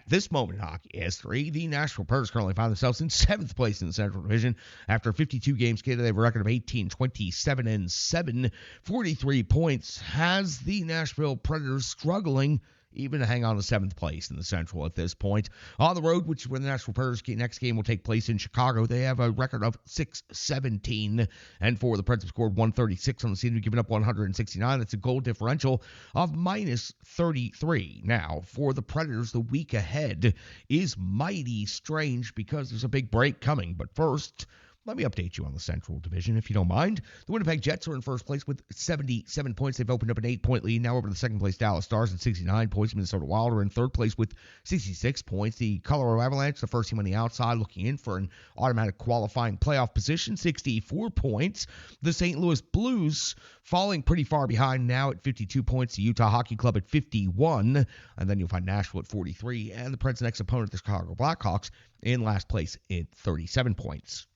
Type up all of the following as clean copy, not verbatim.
At this moment in hockey history, the Nashville Predators currently find themselves in 7th place in the Central Division. After 52 games skated, they have a record of 18, 27, and 7. 43 points has the Nashville Predators struggling even to hang on to 7th place in the Central at this point. On the road, which is where the Nashville Predators' next game will take place in Chicago, they have a record of 6-17, and for the Preds have scored 136 on the season, given up 169. That's a goal differential of minus 33. Now, for the Predators, the week ahead is mighty strange because there's a big break coming. But first, let me update you on the Central Division, if you don't mind. The Winnipeg Jets are in first place with 77 points. They've opened up an 8-point lead. Now over to the second place Dallas Stars at 69 points. Minnesota Wild are in third place with 66 points. The Colorado Avalanche, the first team on the outside, looking in for an automatic qualifying playoff position, 64 points. The St. Louis Blues falling pretty far behind now at 52 points. The Utah Hockey Club at 51. And then you'll find Nashville at 43. And the Preds' next opponent, the Chicago Blackhawks, in last place at 37 points.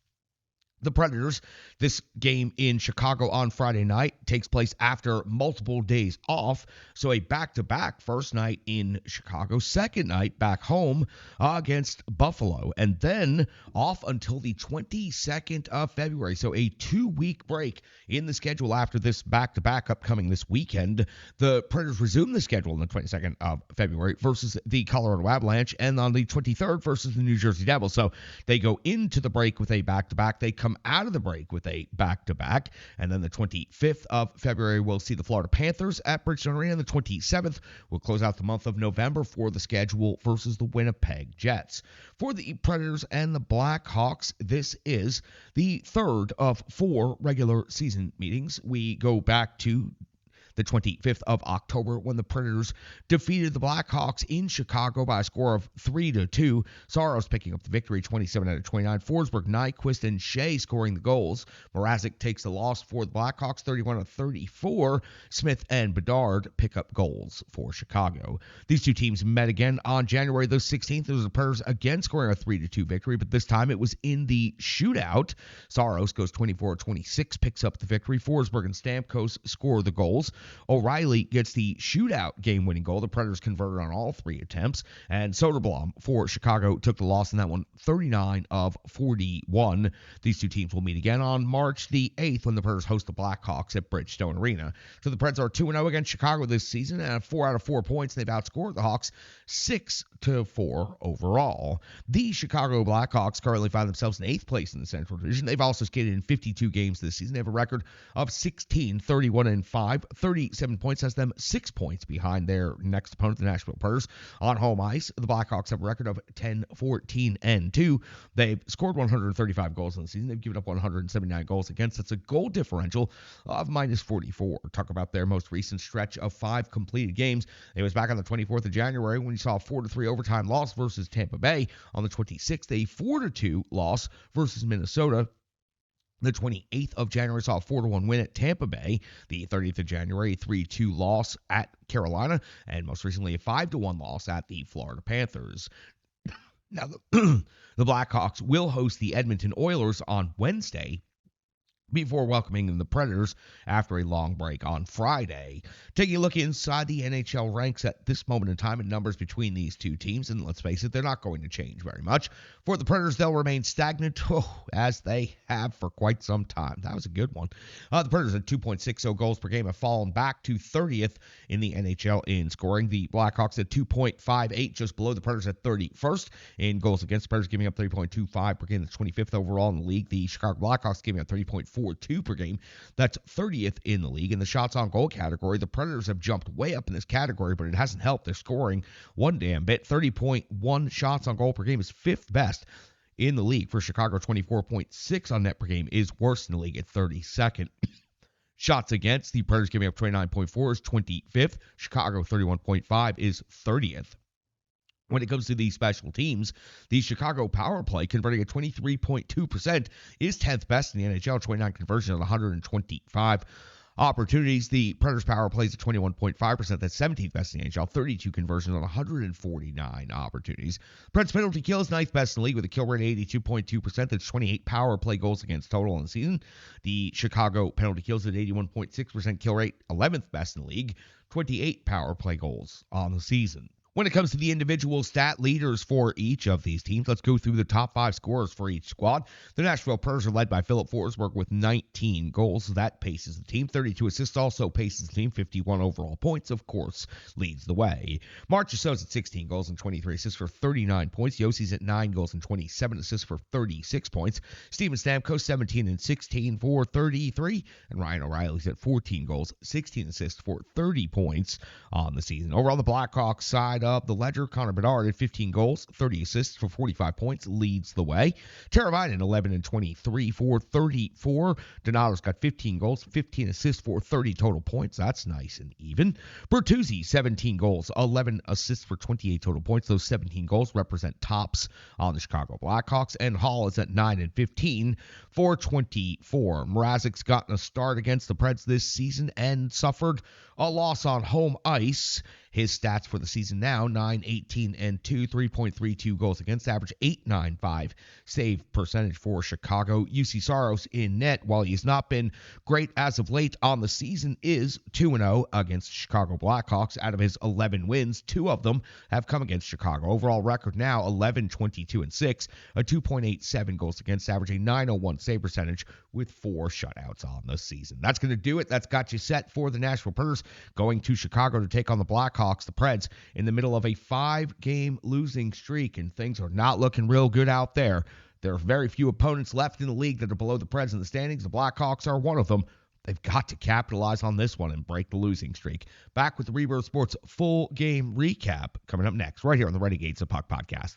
The Predators, this game in Chicago on Friday night takes place after multiple days off. So a back-to-back, first night in Chicago, second night back home against Buffalo, and then off until the 22nd of February. So a 2-week break in the schedule after this back-to-back upcoming this weekend. The Predators resume the schedule on the 22nd of February versus the Colorado Avalanche, and on the 23rd versus the New Jersey Devils. So they go into the break with a back-to-back. They come out of the break with a back-to-back, and then the 25th of February we'll see the Florida Panthers at Bridgestone Arena. The 27th will close out the month of November for the schedule versus the Winnipeg Jets. For the Predators and the Blackhawks, this is the third of 4 regular season meetings. We go back to the 25th of October when the Predators defeated the Blackhawks in Chicago by a score of 3-2. Saros picking up the victory, 27 out of 29. Forsberg, Nyquist, and Shea scoring the goals. Mrazek takes the loss for the Blackhawks, 31 out of 34. Smith and Bedard pick up goals for Chicago. These two teams met again on January the 16th. It was the Predators again scoring a 3-2 victory, but this time it was in the shootout. Saros goes 24-26, picks up the victory. Forsberg and Stamkos score the goals. O'Reilly gets the shootout game-winning goal. The Predators converted on all 3 attempts. And Soderblom for Chicago took the loss in that one, 39 of 41. These two teams will meet again on March the 8th when the Predators host the Blackhawks at Bridgestone Arena. So the Preds are 2-0 against Chicago this season, and have 4 out of 4 points. They've outscored the Hawks 6-4 overall. The Chicago Blackhawks currently find themselves in 8th place in the Central Division. They've also skated in 52 games this season. They have a record of 16, 31, and 5. 37 points has them 6 points behind their next opponent, the Nashville Predators. On home ice, the Blackhawks have a record of 10, 14, and 2. They've scored 135 goals in the season. They've given up 179 goals against. That's a goal differential of minus 44. Talk about their most recent stretch of 5 completed games. It was back on the 24th of January when you saw a 4-3 overtime loss versus Tampa Bay. On the 26th, a 4-2 loss versus Minnesota. The 28th of January saw a 4-1 win at Tampa Bay. The 30th of January, a 3-2 loss at Carolina. And most recently, a 5-1 loss at the Florida Panthers. Now, the Blackhawks will host the Edmonton Oilers on Wednesday before welcoming the Predators after a long break on Friday. Taking a look inside the NHL ranks at this moment in time and numbers between these two teams, and let's face it, they're not going to change very much. For the Predators, they'll remain stagnant, as they have for quite some time. That was a good one. The Predators at 2.60 goals per game have fallen back to 30th in the NHL in scoring. The Blackhawks at 2.58, just below the Predators at 31st in goals against. The Predators giving up 3.25 per game. That's 25th overall in the league. The Chicago Blackhawks giving up 30.42 per game. That's 30th in the league. In the shots on goal category, the Predators have jumped way up in this category, but it hasn't helped. They're scoring one damn bit. 30.1 shots on goal per game is 5th best in the league. For Chicago, 24.6 on net per game is worse in the league at 32nd. Shots against, the Predators giving up 29.4 is 25th. Chicago, 31.5 is 30th. When it comes to these special teams, the Chicago power play converting at 23.2% is 10th best in the NHL, 29 conversion on 125 opportunities. The Predators power plays at 21.5%. That's 17th best in the NHL, 32 conversion on 149 opportunities. Preds penalty kill is 9th best in the league with a kill rate of 82.2%. That's 28 power play goals against total in the season. The Chicago penalty kills at 81.6% kill rate, 11th best in the league, 28 power play goals on the season. When it comes to the individual stat leaders for each of these teams, let's go through the top 5 scorers for each squad. The Nashville Pers are led by Philip Forsberg with 19 goals. That paces the team. 32 assists also paces the team. 51 overall points, of course, leads the way. Marchessault's at 16 goals and 23 assists for 39 points. Yossi's at 9 goals and 27 assists for 36 points. Steven Stamkos, 17 and 16 for 33. And Ryan O'Reilly's at 14 goals, 16 assists for 30 points on the season. Over on the Blackhawks side of the ledger, Connor Bedard at 15 goals, 30 assists for 45 points, leads the way. Teravainen, 11 and 23 for 34. Donato's got 15 goals, 15 assists for 30 total points. That's nice and even. Bertuzzi, 17 goals, 11 assists for 28 total points. Those 17 goals represent tops on the Chicago Blackhawks. And Hall is at 9 and 15 for 24. Mrazek's gotten a start against the Preds this season and suffered a loss on home ice. His stats for the season now, 9, 18, and 2, 3.32 goals against average, 8.95 save percentage for Chicago. UC Saros in net, while he's not been great as of late on the season, is 2-0 against Chicago Blackhawks. Out of his 11 wins, 2 of them have come against Chicago. Overall record now, 11, 22, and 6, a 2.87 goals against average, a 9.01 save percentage with 4 shutouts on the season. That's going to do it. That's got you set for the Nashville Predators going to Chicago to take on the Blackhawks. The Preds in the middle of a 5-game losing streak, and things are not looking real good out there. There are very few opponents left in the league that are below the Preds in the standings. The Blackhawks are one of them. They've got to capitalize on this one and break the losing streak. Back with the Rebirth Sports full game recap coming up next, right here on the Renegades of Puck podcast.